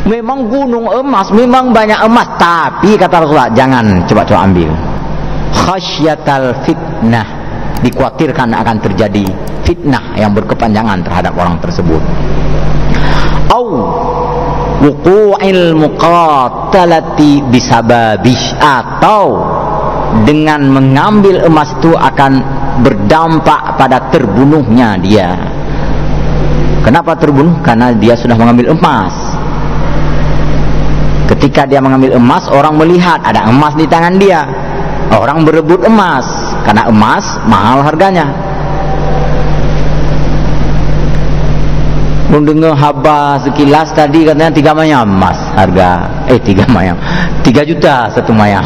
Memang gunung emas, memang banyak emas, tapi kata Rasulullah, jangan coba-coba ambil. Khasyatal fitnah, dikhawatirkan akan terjadi fitnah yang berkepanjangan terhadap orang tersebut. Au wuqu'il muqatalati bisababih, atau dengan mengambil emas itu akan berdampak pada terbunuhnya dia. Kenapa terbunuh? Karena dia sudah mengambil emas. Ketika dia mengambil emas, orang melihat ada emas di tangan dia, orang berebut emas karena emas mahal harganya. Mendengar haba sekilas tadi katanya 3 mayam emas harga 3 mayam 3 juta satu mayam.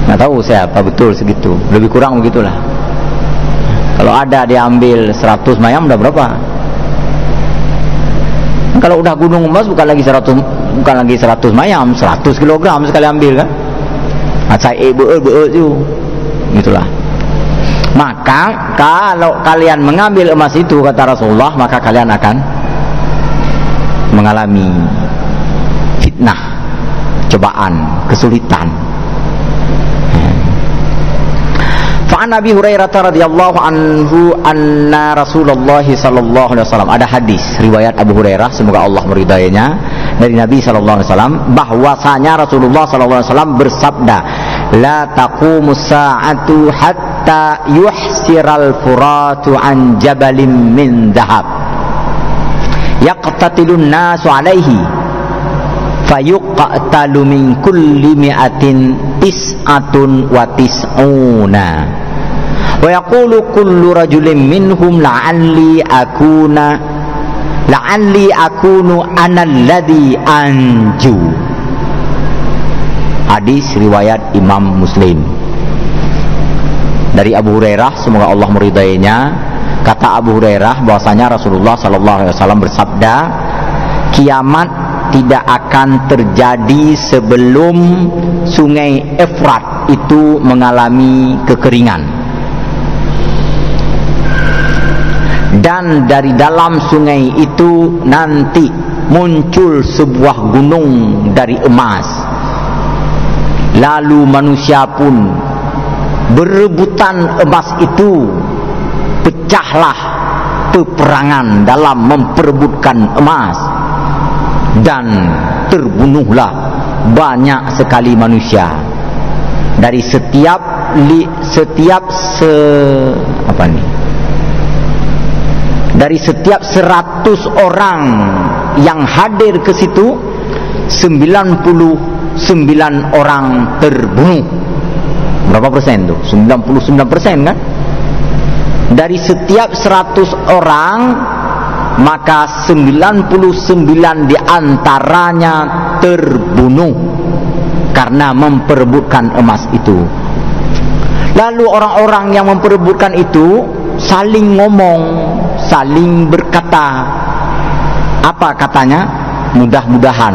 Nggak tahu saya apa betul segitu, lebih kurang begitulah. Kalau ada dia ambil 100 mayam udah berapa? Kalau udah gunung emas bukan lagi 100 mayam, 100 kilogram sekali ambil kan? Acai beul itu. Gitulah. Maka kalau kalian mengambil emas itu kata Rasulullah, maka kalian akan mengalami fitnah, cobaan, kesulitan. Fa'an Abi Hurairah radhiyallahu anhu anna Rasulullah sallallahu alaihi wasallam, ada hadis riwayat Abu Hurairah semoga Allah meridainya dari Nabi sallallahu alaihi wasallam bahwasanya Rasulullah sallallahu alaihi wasallam bersabda, la taqumus sa'atu hatta yuhsiral furatu an jabalin min dhahab yaqtatilun nasu alaihi fayuqtalu min kulli mi'atin tis'atun wa tis'una wa yaqulu kullu rajulin minhum la'alli akunu ana alladhi anju. Hadis riwayat Imam Muslim dari Abu Hurairah semoga Allah meridainya. Kata Abu Hurairah bahwasanya Rasulullah sallallahu alaihi wasallam bersabda, kiamat tidak akan terjadi sebelum sungai Efrat itu mengalami kekeringan. Dan dari dalam sungai itu nanti muncul sebuah gunung dari emas. Lalu manusia pun berebutan emas itu. Pecahlah peperangan dalam memperebutkan emas. Dan terbunuhlah banyak sekali manusia. Dari dari setiap 100 orang yang hadir ke situ, 99 orang terbunuh. Berapa persen tuh? 99% kan? Dari setiap 100 orang, maka 99 diantaranya terbunuh karena memperebutkan emas itu. Lalu orang-orang yang memperebutkan itu saling ngomong, saling berkata. Apa katanya? Mudah-mudahan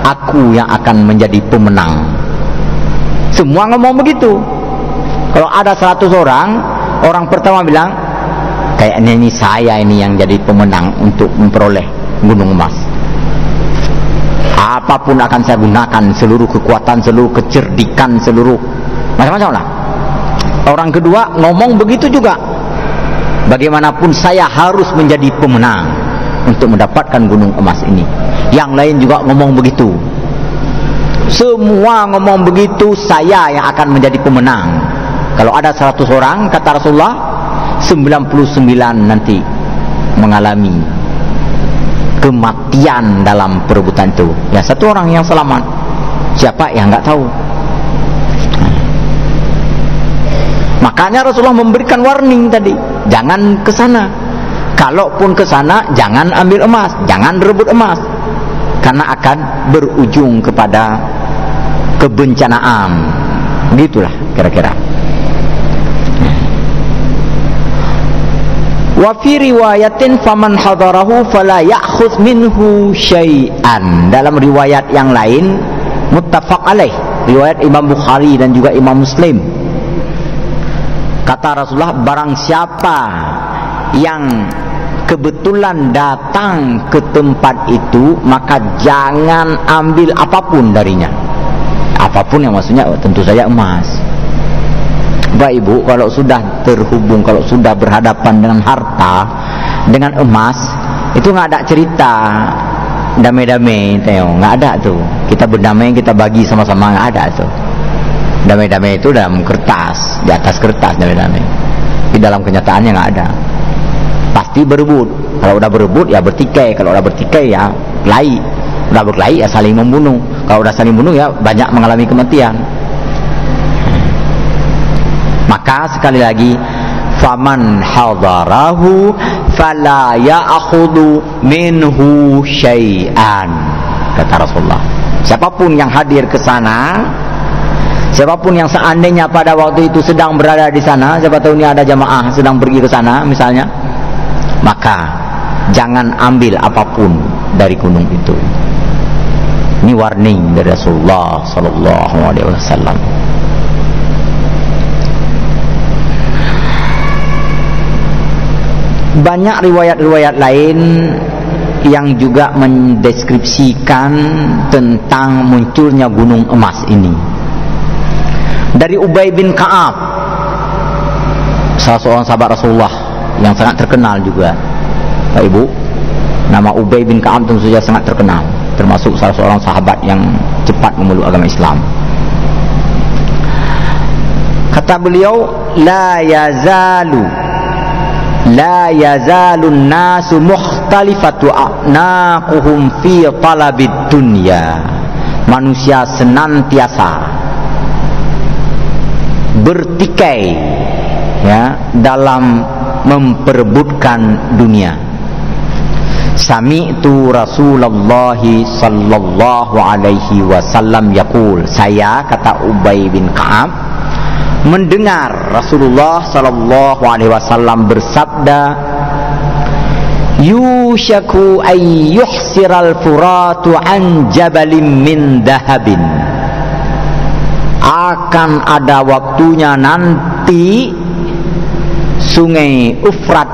aku yang akan menjadi pemenang. Semua ngomong begitu. Kalau ada 100 orang, orang pertama bilang, kayaknya ini saya ini yang jadi pemenang untuk memperoleh gunung emas. Apapun akan saya gunakan, seluruh kekuatan, seluruh kecerdikan, seluruh macam-macam lah. Orang kedua ngomong begitu juga. Bagaimanapun saya harus menjadi pemenang untuk mendapatkan gunung emas ini. Yang lain juga ngomong begitu. Semua ngomong begitu, saya yang akan menjadi pemenang. Kalau ada 100 orang, kata Rasulullah, 99 nanti mengalami kematian dalam perebutan itu. Ya, 1 orang yang selamat. Siapa yang nggak tahu. Makanya Rasulullah memberikan warning tadi, jangan ke sana. Kalaupun ke sana, jangan ambil emas, jangan rebut emas, karena akan berujung kepada kebencanaan. Begitulah kira-kira. Wa fi riwayatin faman hadarahu fala ya'khudh minhu syai'an. Dalam riwayat yang lain muttafaq alaih, riwayat Imam Bukhari dan juga Imam Muslim, kata Rasulullah, barang siapa yang kebetulan datang ke tempat itu, maka jangan ambil apapun darinya. Apapun yang maksudnya tentu saja emas. Bapak Ibu, kalau sudah terhubung, kalau sudah berhadapan dengan harta, dengan emas, itu nggak ada cerita damai-damai, nggak ada tuh. Kita berdamai, kita bagi sama-sama, nggak ada tuh. Damai-damai itu dalam kertas, di atas kertas damai-damai. Di dalam kenyataannya nggak ada. Pasti berebut. Kalau udah berebut ya bertikai. Kalau udah bertikai ya berkelahi. Udah berkelahi ya saling membunuh. Kalau udah saling membunuh ya banyak mengalami kematian. Maka sekali lagi, faman hadarahu fala ya'khudhu minhu syai'an, kata Rasulullah. Siapapun yang hadir ke sana, siapapun yang seandainya pada waktu itu sedang berada di sana, siapa tahu ini ada jamaah sedang pergi ke sana misalnya, maka jangan ambil apapun dari gunung itu. Ini warning dari Rasulullah sallallahu alaihi wasallam. Banyak riwayat-riwayat lain yang juga mendeskripsikan tentang munculnya gunung emas ini. Dari Ubay bin Ka'ab, salah seorang sahabat Rasulullah yang sangat terkenal juga, Pak Ibu. Nama Ubay bin Ka'ab tentu saja sangat terkenal, termasuk salah seorang sahabat yang cepat memeluk agama Islam. Kata beliau, la yazalun nasu mukhtalifatu a'naquhum fi talabid dunya. Manusia senantiasa bertikai ya dalam memperebutkan dunia. Sami'tu Rasulullah sallallahu alaihi wasallam yaqul, saya, kata Ubay bin Ka'ab, mendengar Rasulullah sallallahu alaihi wasallam bersabda, yushaku ay yuhsiral furatu an jabalin min dahabin. Akan ada waktunya nanti sungai Efrat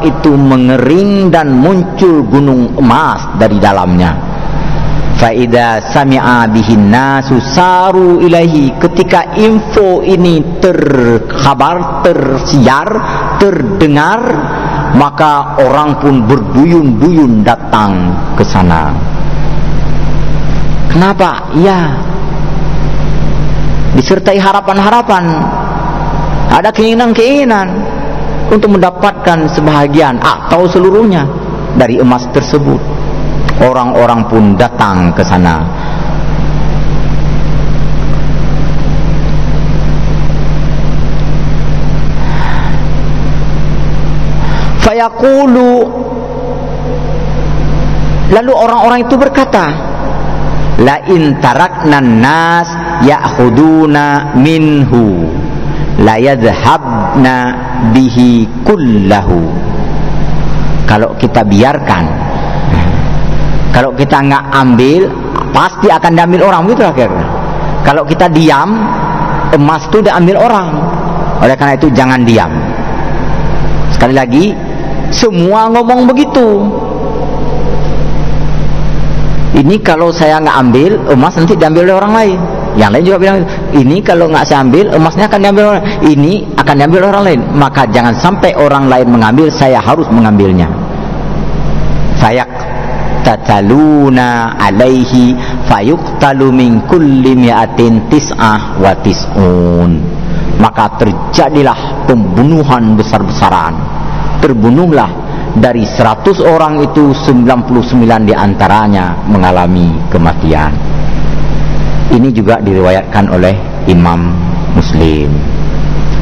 itu mengering dan muncul gunung emas dari dalamnya. Faida sami'a bihin nasu saru ilahi. Ketika info ini terkabar, tersiar, terdengar, maka orang pun berduyun-duyun datang ke sana. Kenapa? Ya, disertai harapan-harapan, ada keinginan-keinginan untuk mendapatkan sebahagian atau seluruhnya dari emas tersebut. Orang-orang pun datang ke sana. Fayaqulu, lalu orang-orang itu berkata, la in tarakna nas ya'khuduna minhu la yadhhabna bihi kullahu. Kalau kita biarkan, kalau kita nggak ambil, pasti akan diambil orang, begitu akhirnya. Kalau kita diam, emas itu diambil orang. Oleh karena itu jangan diam. Sekali lagi, semua ngomong begitu. Ini kalau saya nggak ambil, emas nanti diambil oleh orang lain. Yang lain juga bilang, ini kalau nggak saya ambil, emasnya akan diambil orang lain. Ini akan diambil orang lain. Maka jangan sampai orang lain mengambil, saya harus mengambilnya. Fayak tataluna alaihi fayuqtalu min kulli mi'atin tis'ah wa tis'un. Maka terjadilah pembunuhan besar-besaran. Terbunuhlah dari 100 orang itu 99 diantaranya mengalami kematian. Ini juga diriwayatkan oleh Imam Muslim.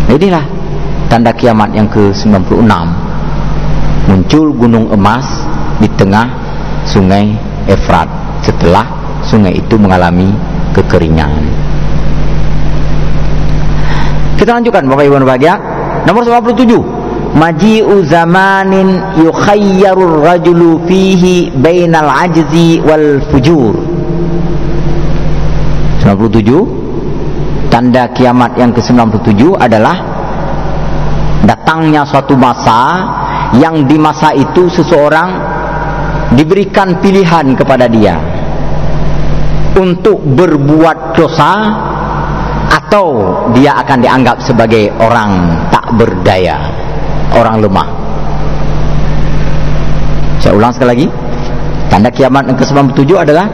Inilah tanda kiamat yang ke-96. Muncul gunung emas di tengah sungai Efrat setelah sungai itu mengalami kekeringan. Kita lanjutkan Bapak Ibu berbahagia. Nomor 97. Maji'u zamanin yukhayyarur rajulu fihi bainal ajzi wal fujur. 97. Tanda kiamat yang ke-97 adalah datangnya suatu masa yang di masa itu seseorang diberikan pilihan kepada dia untuk berbuat dosa atau dia akan dianggap sebagai orang tak berdaya, orang lemah. Saya ulang sekali lagi, tanda kiamat yang ke-97 adalah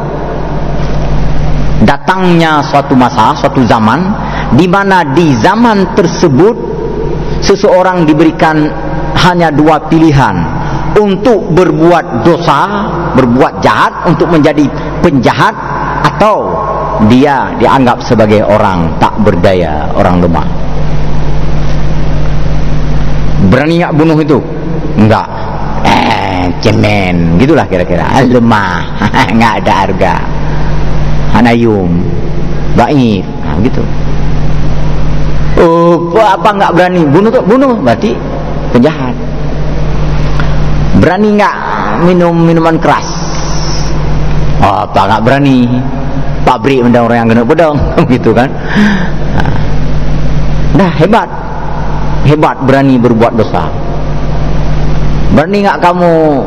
datangnya suatu masa, suatu zaman, di mana di zaman tersebut seseorang diberikan hanya dua pilihan, untuk berbuat dosa, berbuat jahat, untuk menjadi penjahat, atau dia dianggap sebagai orang tak berdaya, orang lemah. Berani nggak bunuh itu? Enggak. Cemen, gitulah kira-kira. Lemah, nggak ada harga. Hanayum, baif, gitu. Apa nggak berani bunuh? Tuh bunuh, berarti penjahat. Berani nggak minum minuman keras? Apa nggak berani? Pabrik mendang orang yang kena pedang, gitu kan? Dah hebat, berani berbuat dosa. Berani nggak kamu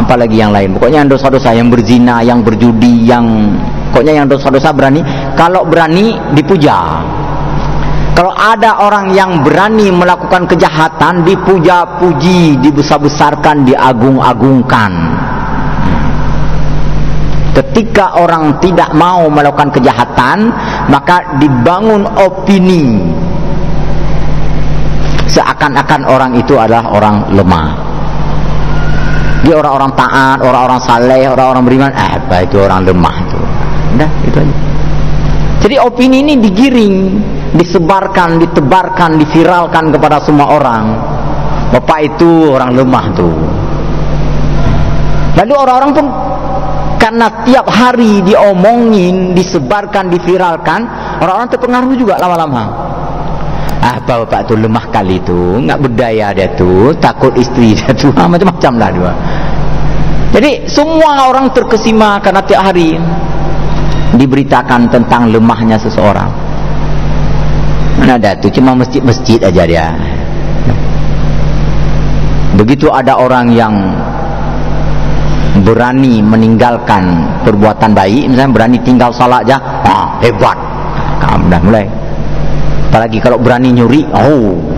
apalagi yang lain? Pokoknya yang dosa-dosa, yang berzina, yang berjudi, yang pokoknya yang dosa-dosa berani. Kalau berani dipuja. Kalau ada orang yang berani melakukan kejahatan, dipuja-puji, dibesar-besarkan, diagung-agungkan. Ketika orang tidak mau melakukan kejahatan, maka dibangun opini seakan-akan orang itu adalah orang lemah. Dia orang-orang taat, orang-orang saleh, orang-orang beriman, apa itu orang lemah itu. Udah, itu aja. Jadi opini ini digiring, disebarkan, ditebarkan, diviralkan kepada semua orang. Bapak itu orang lemah tuh. Lalu orang-orang pun karena tiap hari diomongin, disebarkan, diviralkan, orang-orang terpengaruh juga lama-lama. Bapak tu lemah kali tu, nggak berdaya dia tu, takut istri dia tu, macam-macam lah dia. Jadi semua orang terkesima karena tiap hari diberitakan tentang lemahnya seseorang. Mana ada tu, cuma masjid-masjid aja dia. Begitu ada orang yang berani meninggalkan perbuatan baik, misalnya berani tinggal salat aja, hebat. Kamu dah mulai. Apalagi kalau berani nyuri,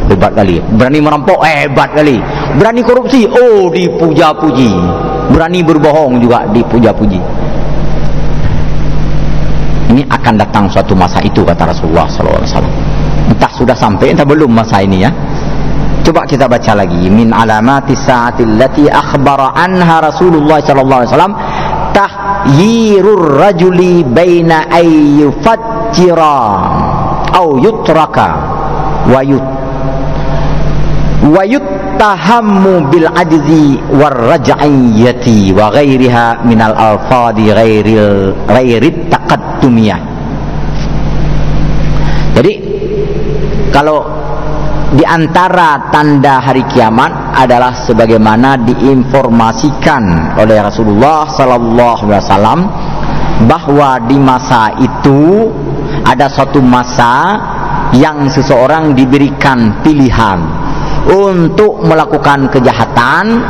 hebat kali. Berani merampok, hebat kali. Berani korupsi, dipuja-puji. Berani berbohong juga dipuja-puji. Ini akan datang suatu masa itu, kata Rasulullah SAW. Entah sudah sampai, entah belum masa ini ya. Coba kita baca lagi. Min alamati sa'atil lati akhbara anha Rasulullah SAW, tahyirur rajuli baina ayyufatjira au yutraka wayuttahammu bil ajzi war raj'iyati wa ghairiha minal alfadi ghairit taqaddumiyah. Jadi kalau di antara tanda hari kiamat adalah sebagaimana diinformasikan oleh Rasulullah sallallahu alaihi wasallam bahwa di masa itu ada suatu masa yang seseorang diberikan pilihan untuk melakukan kejahatan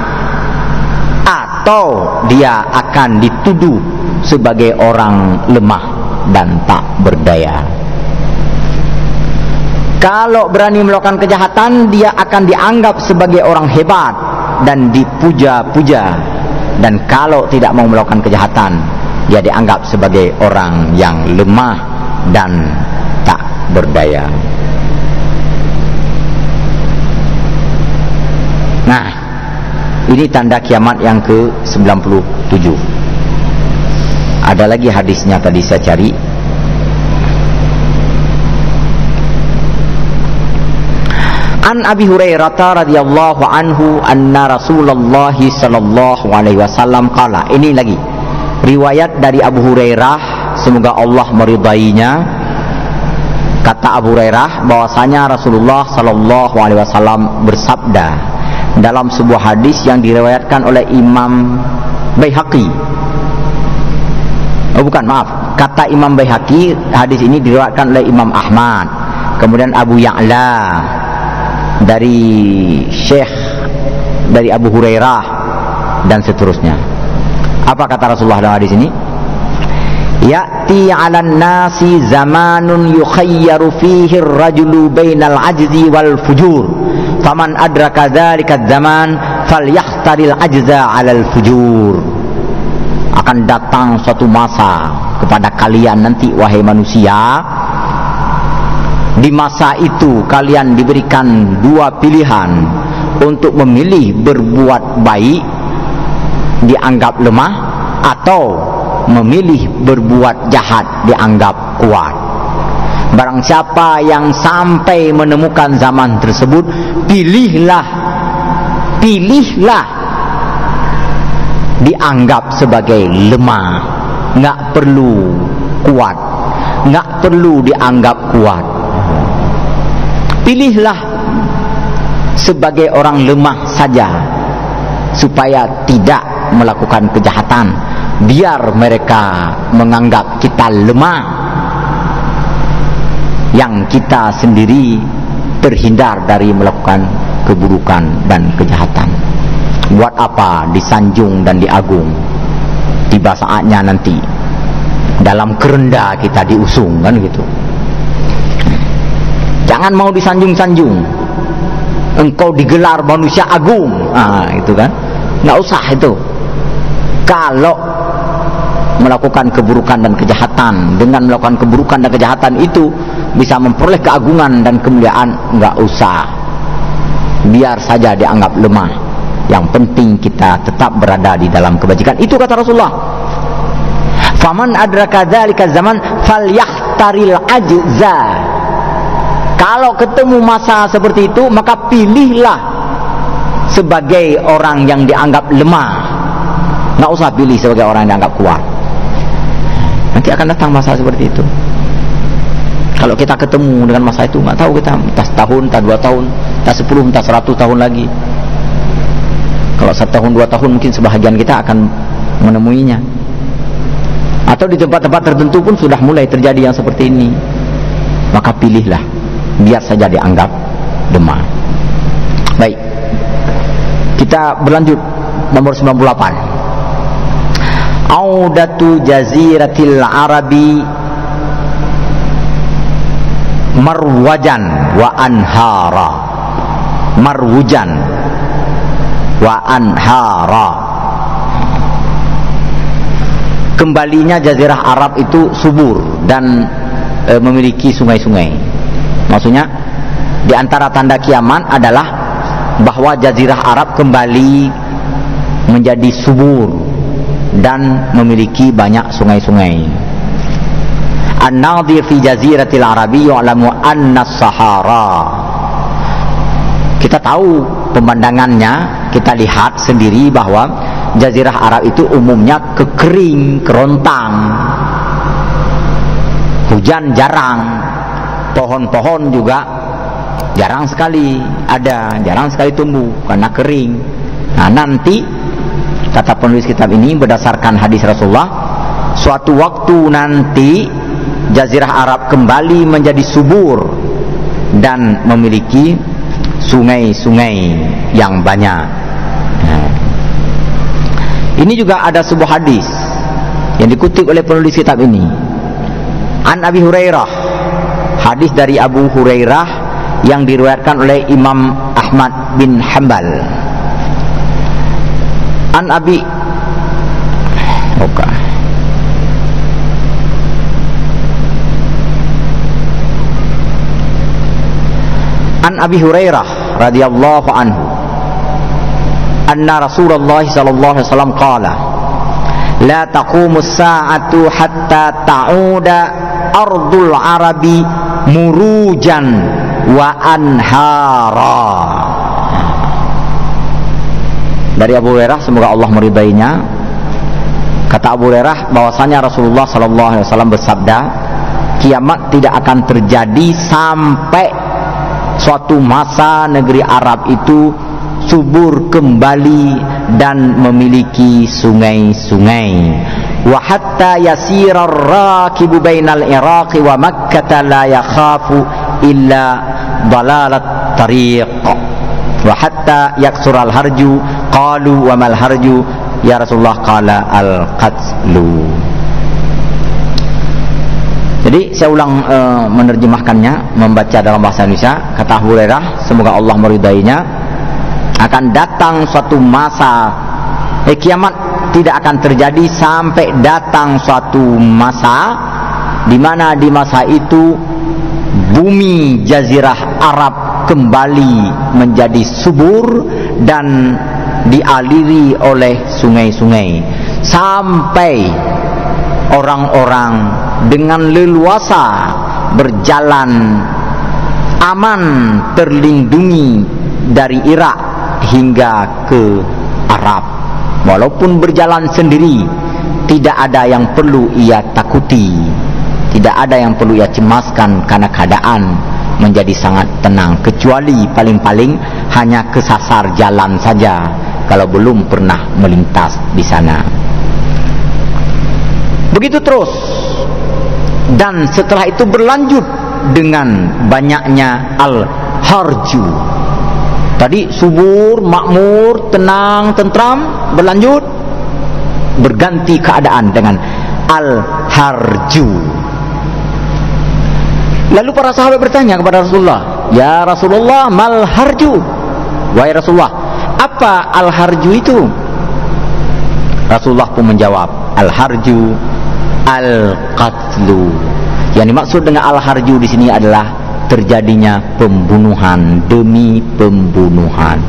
atau dia akan dituduh sebagai orang lemah dan tak berdaya. Kalau berani melakukan kejahatan, dia akan dianggap sebagai orang hebat dan dipuja-puja. Dan kalau tidak mau melakukan kejahatan, dia dianggap sebagai orang yang lemah dan tak berdaya. Nah, ini tanda kiamat yang ke-97. Ada lagi hadisnya tadi saya cari. An Abi Hurairah radhiyallahu anhu anna Rasulullah sallallahu alaihi wasallam qala. Ini lagi riwayat dari Abu Hurairah, semoga Allah meridainya. Kata Abu Hurairah bahwasanya Rasulullah sallallahu alaihi wasallam bersabda dalam sebuah hadis yang diriwayatkan oleh Imam Baihaqi. Kata Imam Baihaqi, hadis ini diriwayatkan oleh Imam Ahmad, kemudian Abu Ya'la dari Syekh dari Abu Hurairah dan seterusnya. Apa kata Rasulullah dalam hadis ini? Ya'ti 'alan nasi zamanun yukhayyaru fihi ar-rajulu bainal 'ajzi wal fujur. Faman adraka dzalika zaman falyahtaril 'ajza 'alal fujur. Akan datang suatu masa kepada kalian nanti wahai manusia. Di masa itu kalian diberikan dua pilihan untuk memilih berbuat baik dianggap lemah atau memilih berbuat jahat dianggap kuat. Barang siapa yang sampai menemukan zaman tersebut, pilihlah dianggap sebagai lemah, nggak perlu kuat, nggak perlu dianggap kuat. Pilihlah sebagai orang lemah saja, supaya tidak melakukan kejahatan, biar mereka menganggap kita lemah, yang kita sendiri terhindar dari melakukan keburukan dan kejahatan. Buat apa disanjung dan diagung? Tiba saatnya nanti dalam kerenda kita diusung, kan gitu. Jangan mau disanjung-sanjung, engkau digelar manusia agung, itu kan, nggak usah itu. Kalau melakukan keburukan dan kejahatan, dengan melakukan keburukan dan kejahatan itu bisa memperoleh keagungan dan kemuliaan, nggak usah, biar saja dianggap lemah. Yang penting kita tetap berada di dalam kebajikan. Itu kata Rasulullah. Faman adraka dzalika zaman falyahtaril ajza. Kalau ketemu masa seperti itu, maka pilihlah sebagai orang yang dianggap lemah, nggak usah pilih sebagai orang yang dianggap kuat. Nanti akan datang masa seperti itu. Kalau kita ketemu dengan masa itu, nggak tahu kita entah setahun, entah 2 tahun, entah 10, entah 100 tahun lagi. Kalau 1 tahun 2 tahun mungkin sebahagian kita akan menemuinya. Atau di tempat-tempat tertentu pun sudah mulai terjadi yang seperti ini. Maka pilihlah, biar saja dianggap lemah. Baik, kita berlanjut nomor 98. Audatu jaziratil arabi marwajan wa anhara. Marwujan wa anhara. Kembalinya jazirah Arab itu subur dan memiliki sungai-sungai. Maksudnya di antara tanda kiamat adalah bahwa jazirah Arab kembali menjadi subur dan memiliki banyak sungai-sungai. An-nadhir fi jaziratil arabi yu'lamu anna as-sahara. Kita tahu pemandangannya, kita lihat sendiri bahwa jazirah Arab itu umumnya kekering, kerontang. Hujan jarang, pohon-pohon juga jarang sekali ada, jarang sekali tumbuh karena kering. Nah, nanti kata penulis kitab ini berdasarkan hadis Rasulullah, suatu waktu nanti jazirah Arab kembali menjadi subur dan memiliki sungai-sungai yang banyak. Nah, ini juga ada sebuah hadis yang dikutip oleh penulis kitab ini. An Abi Hurairah, hadis dari Abu Hurairah yang diriwayatkan oleh Imam Ahmad bin Hanbal. An Abi An Abi Hurairah radhiyallahu anhu anna Rasulullah sallallahu alaihi wasallam qala la taqumus sa'atu hatta ta'uda ardul arabi murujan wa anhara. Dari Abu Hurairah, semoga Allah meridainya, kata Abu Hurairah bahwasanya Rasulullah sallallahu alaihi wasallam bersabda, kiamat tidak akan terjadi sampai suatu masa negeri Arab itu subur kembali dan memiliki sungai-sungai. Wa hatta yasira ar-rakibu bainal Iraqi wa Makkah la yakhafu illa dalalat tariq. wa hatta yaksural harju. Qalu wa mal harju ya Rasulullah? Qala al-qatlu. Jadi saya ulang menerjemahkannya, membaca dalam bahasa Indonesia. Kata Abu Hurairah, semoga Allah meridainya, akan datang suatu masa kiamat tidak akan terjadi sampai datang suatu masa di mana di masa itu bumi jazirah Arab kembali menjadi subur dan dialiri oleh sungai-sungai, sampai orang-orang dengan leluasa berjalan aman, terlindungi dari Irak hingga ke Arab. Walaupun berjalan sendiri, tidak ada yang perlu ia takuti, tidak ada yang perlu ia cemaskan, karena keadaan menjadi sangat tenang, kecuali paling-paling hanya kesasar jalan saja kalau belum pernah melintas di sana. Begitu terus, dan setelah itu berlanjut dengan banyaknya al-harju. Tadi subur, makmur, tenang, tentram, berlanjut berganti keadaan dengan al-harju. Lalu para sahabat bertanya kepada Rasulullah, ya Rasulullah, mal harju? Wahai Rasulullah, apa al-harju itu? Rasulullah pun menjawab, al-harju al-qatlu. Yang dimaksud dengan al-harju di sini adalah terjadinya pembunuhan demi pembunuhan.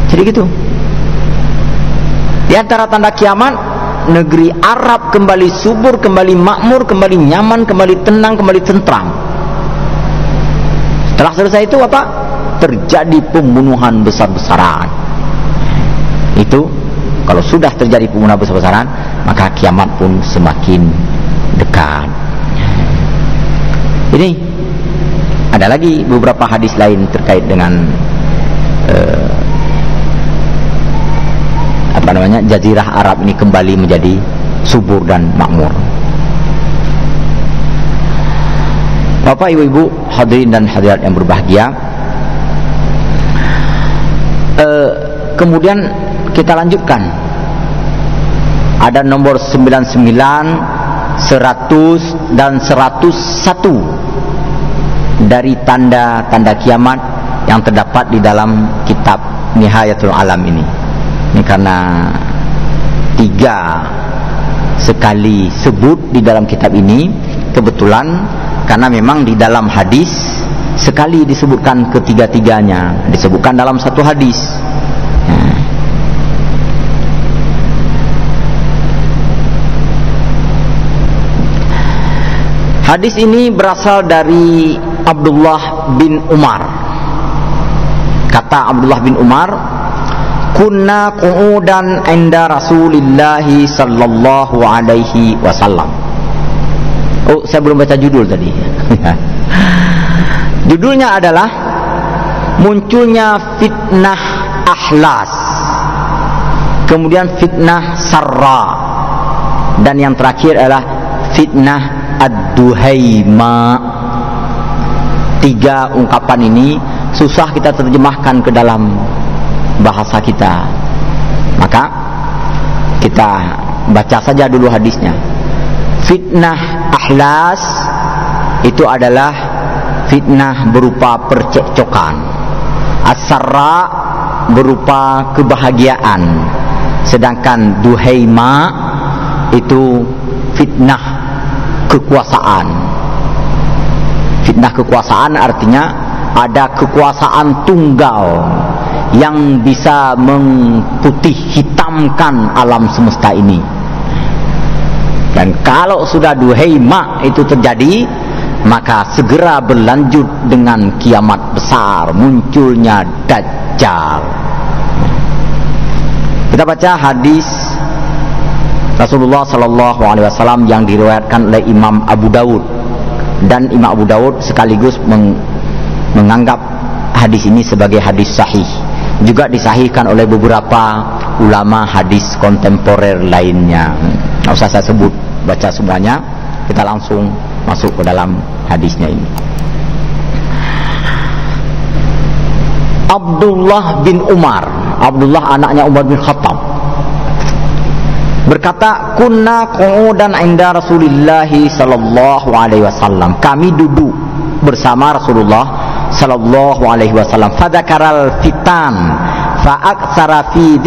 Jadi gitu. Di antara tanda kiamat, negeri Arab kembali subur, kembali makmur, kembali nyaman, kembali tenang, kembali tentram. Setelah selesai itu apa? Terjadi pembunuhan besar-besaran. Itu kalau sudah terjadi pembunuhan besar-besaran, maka kiamat pun semakin dekat. Ini ada lagi beberapa hadis lain terkait dengan jazirah Arab ini kembali menjadi subur dan makmur. Bapak, ibu-ibu, hadirin dan hadirat yang berbahagia, kemudian kita lanjutkan. Ada nomor 99, 100 dan 101 dari tanda-tanda kiamat yang terdapat di dalam kitab Nihayatul Alam ini. Ini karena 3 sekali sebut di dalam kitab ini, kebetulan karena memang di dalam hadis sekali disebutkan ketiga-tiganya, disebutkan dalam satu hadis. Hadis ini berasal dari Abdullah bin Umar. Kata Abdullah bin Umar, kunna qu'udan inda Rasulillah sallallahu alaihi wasallam. Oh, saya belum baca judul tadi. Judulnya adalah munculnya fitnah Ahlas, kemudian fitnah Sarra, dan yang terakhir adalah fitnah Ad-Duhaima. 3 ungkapan ini susah kita terjemahkan ke dalam bahasa kita, maka kita baca saja dulu hadisnya. Fitnah Ahlas itu adalah fitnah berupa percekcokan. As-Sarra berupa kebahagiaan, sedangkan Duhaima itu fitnah kekuasaan. Fitnah kekuasaan artinya ada kekuasaan tunggal yang bisa memputih hitamkan alam semesta ini. Dan kalau sudah Duhaima itu terjadi, maka segera berlanjut dengan kiamat besar, munculnya Dajjal. Kita baca hadis Rasulullah sallallahu alaihi wasallam yang diriwayatkan oleh Imam Abu Dawud, dan Imam Abu Dawud sekaligus menganggap hadis ini sebagai hadis sahih. Juga disahihkan oleh beberapa ulama hadis kontemporer lainnya. Nggak usah saya sebut, baca semuanya. Kita langsung masuk ke dalam hadisnya ini. Abdullah bin Umar, Abdullah anaknya Umar bin Khattab, berkata, kunna qu'udan inda Rasulillah sallallahu alaihi wasallam. Kami duduk bersama Rasulullah sallallahu alaihi wasallam. Fadzakaral fitan fa'aksara fi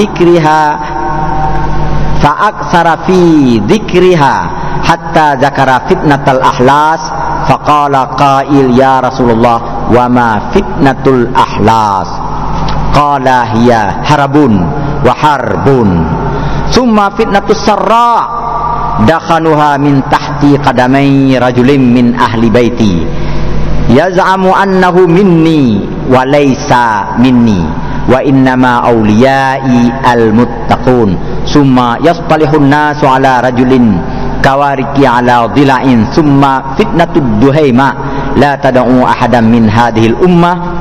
dzikriha hatta zakara fitnatal ahlas. Faqala qail ya Rasulullah wa ma fitnatul ahlas? Qala hiya harabun wa harbun. Summa fitnatus sarra dakhanuha min tahti qadamai rajulin min ahli baiti yaz'amu annahu minni wa laysa minni wa innama awliyai almuttaqun. Summa yastalihun nasu ala rajulin kawariki ala dhila'in. Summa fitnatud duhaima la tad'u ahadan min hadhil ummah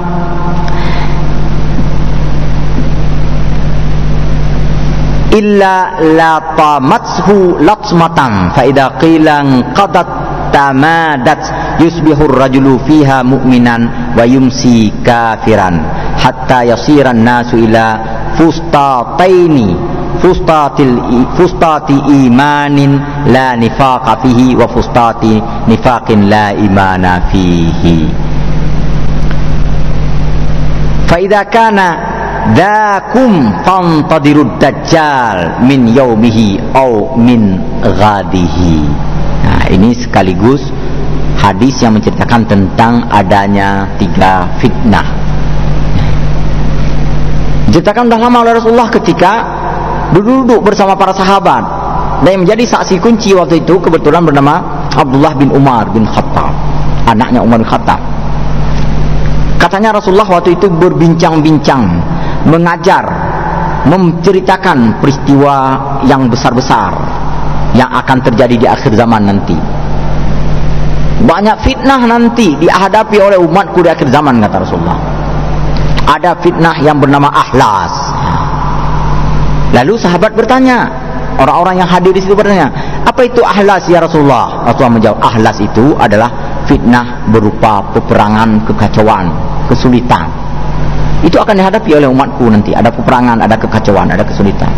illa la tamathu latsmatan fa idza qila qadat tamadat yusbihur rajulu fiha mu'minan wa yumsi kafiran hatta yasiran nasu ila fustati imanin la nifaqa fihi wa fustati nifaqin la imana fihi. Fa idza kana dakum fantadirud dajjal min yaumihi au min ghadihi. Nah, ini sekaligus hadis yang menceritakan tentang adanya 3 fitnah. Diceritakan dah lama oleh Rasulullah ketika duduk bersama para sahabat, dan yang menjadi saksi kunci waktu itu kebetulan bernama Abdullah bin Umar bin Khattab, anaknya Umar bin Khattab. Katanya Rasulullah waktu itu berbincang-bincang, mengajar, menceritakan peristiwa yang besar-besar yang akan terjadi di akhir zaman nanti. Banyak fitnah nanti dihadapi oleh umatku di akhir zaman, kata Rasulullah. Ada fitnah yang bernama ahlas. Lalu sahabat bertanya, orang-orang yang hadir di situ bertanya, apa itu ahlas ya Rasulullah? Rasulullah menjawab, ahlas itu adalah fitnah berupa peperangan, kekacauan, kesulitan. Itu akan dihadapi oleh umatku nanti. Ada peperangan, ada kekacauan, ada kesulitan.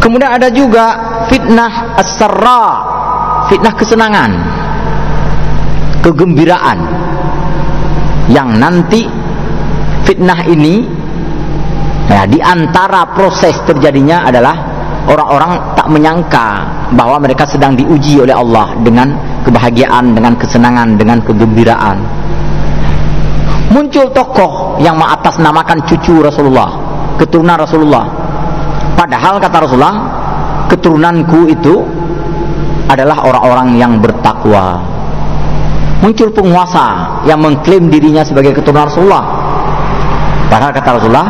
Kemudian ada juga fitnah as-sarra, fitnah kesenangan, kegembiraan, yang nanti fitnah ini, ya, di antara proses terjadinya adalah orang-orang tak menyangka bahwa mereka sedang diuji oleh Allah dengan kebahagiaan, dengan kesenangan, dengan kegembiraan. Muncul tokoh yang mengatasnamakan cucu Rasulullah, keturunan Rasulullah. Padahal kata Rasulullah, keturunanku itu adalah orang-orang yang bertakwa. Muncul penguasa yang mengklaim dirinya sebagai keturunan Rasulullah. Padahal kata Rasulullah,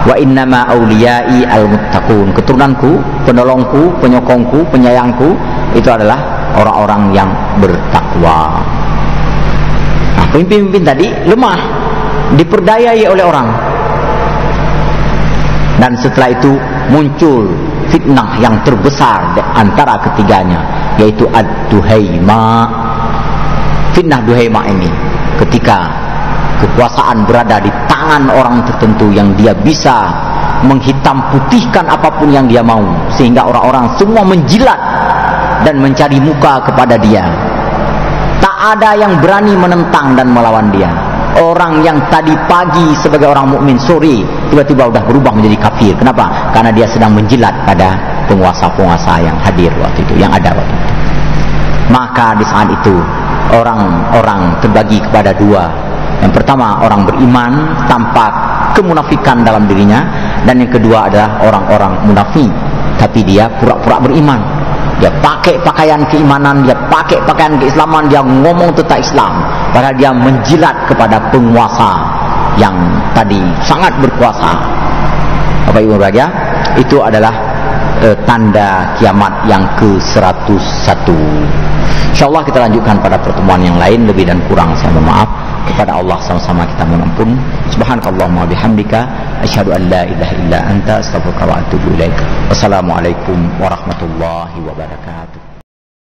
wa innama awliyai al-muttaqun, keturunanku, penolongku, penyokongku, penyayangku itu adalah orang-orang yang bertakwa. Nah, pemimpin-pemimpin tadi lemah, diperdayai oleh orang. Dan setelah itu muncul fitnah yang terbesar antara ketiganya, yaitu ad-duhaima. Fitnah duhaima ini ketika kekuasaan berada di tangan orang tertentu yang dia bisa menghitam putihkan apapun yang dia mau, sehingga orang-orang semua menjilat dan mencari muka kepada dia. Tak ada yang berani menentang dan melawan dia. Orang yang tadi pagi sebagai orang mukmin, sore tiba-tiba sudah berubah menjadi kafir. Kenapa? Karena dia sedang menjilat pada penguasa-penguasa yang hadir waktu itu, yang ada waktu itu. Maka di saat itu orang-orang terbagi kepada 2. Yang pertama, orang beriman tanpa kemunafikan dalam dirinya, dan yang kedua adalah orang-orang munafik tapi dia pura-pura beriman. Dia pakai pakaian keimanan, dia pakai pakaian keislaman, dia ngomong tentang Islam, padahal dia menjilat kepada penguasa yang tadi sangat berkuasa. Bapak Ibu berbahagia, itu adalah tanda kiamat yang ke-101. InsyaAllah kita lanjutkan pada pertemuan yang lain. Lebih dan kurang saya mohon maaf. Kepada Allah sama-sama kita mengampun. Subhanakallahumma bihamdika asyhadu an la ilaha illa anta astaghfiruka wa atubu ilaik. Wassalamualaikum warahmatullahi wabarakatuh.